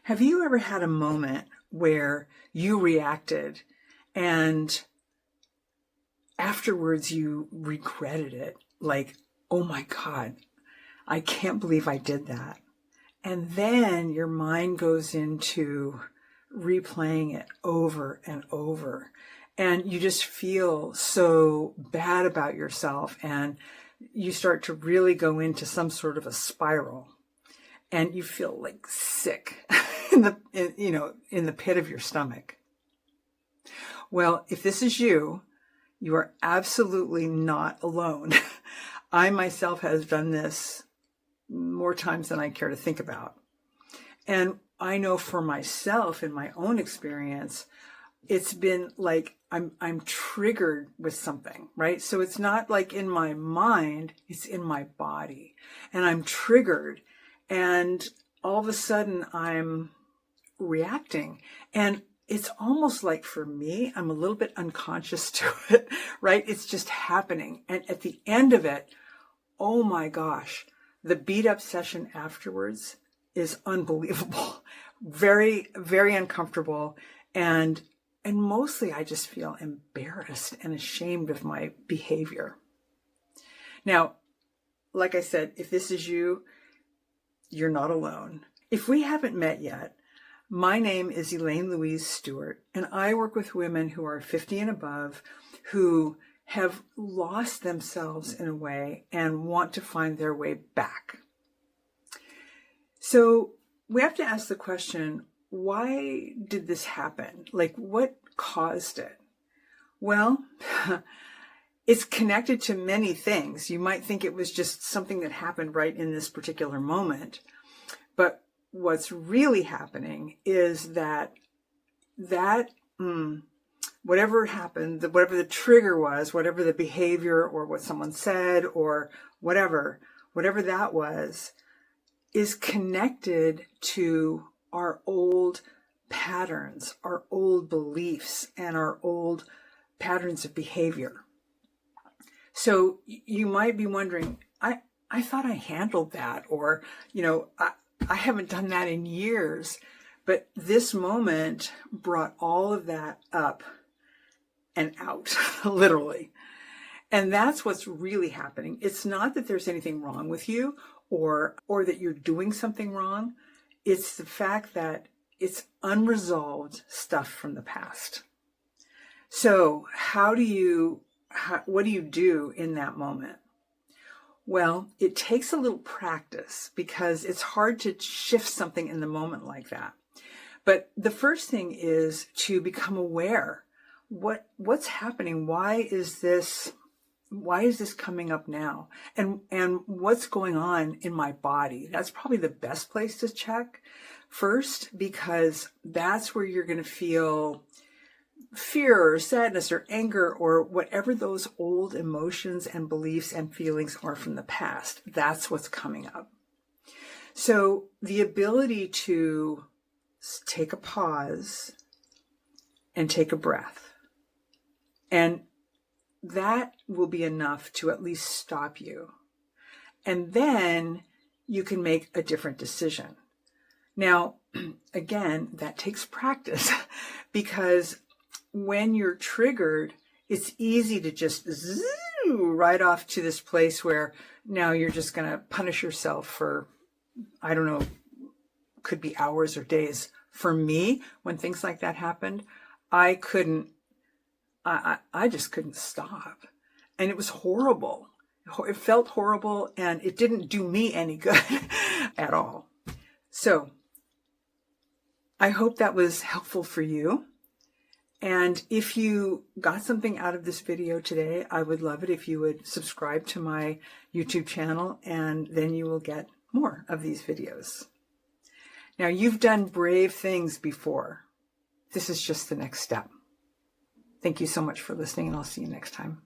Have you ever had a moment where you reacted and afterwards you regretted it? Like, oh my God, I can't believe I did that. And then your mind goes into replaying it over and over. And you just feel so bad about yourself. And you start to really go into some sort of a spiral. And you feel like sick in the pit of your stomach. Well, if this is you, you are absolutely not alone. I myself has done this more times than I care to think about. And I know for myself, in my own experience, it's been like I'm triggered with something, right? So it's not like in my mind, it's in my body. And I'm triggered. And all of a sudden I'm reacting. And it's almost like for me, I'm a little bit unconscious to it, right? It's just happening. And at the end of it, oh my gosh, the beat up session afterwards is unbelievable. Very, very uncomfortable. And mostly I just feel embarrassed and ashamed of my behavior. Now, like I said, if this is you, you're not alone. If we haven't met yet, my name is Elaine Louise Stewart, and I work with women who are 50 and above who have lost themselves in a way and want to find their way back. So we have to ask the question, why did this happen? Like, what caused it? Well, it's connected to many things. You might think it was just something that happened right in this particular moment. But what's really happening is that whatever happened, whatever the trigger was, whatever the behavior or what someone said or whatever that was, is connected to our old patterns, our old beliefs, and our old patterns of behavior. So you might be wondering, I thought I handled that, or, I haven't done that in years. But this moment brought all of that up and out, literally. And that's what's really happening. It's not that there's anything wrong with you or that you're doing something wrong. It's the fact that it's unresolved stuff from the past. So what do you do in that moment? Well, it takes a little practice because it's hard to shift something in the moment like that. But the first thing is to become aware. What's happening? Why is this coming up now? And what's going on in my body? That's probably the best place to check first, because that's where you're going to feel fear or sadness or anger or whatever those old emotions and beliefs and feelings are from the past. That's what's coming up. So the ability to take a pause and take a breath, and that will be enough to at least stop you. And then you can make a different decision. Now, again, that takes practice because when you're triggered, it's easy to just zoo right off to this place where now you're just going to punish yourself for, I don't know, could be hours or days. For me, when things like that happened, I just couldn't stop. And it was horrible. It felt horrible, and it didn't do me any good at all. So I hope that was helpful for you. And if you got something out of this video today, I would love it if you would subscribe to my YouTube channel, and then you will get more of these videos. Now, you've done brave things before. This is just the next step. Thank you so much for listening, and I'll see you next time.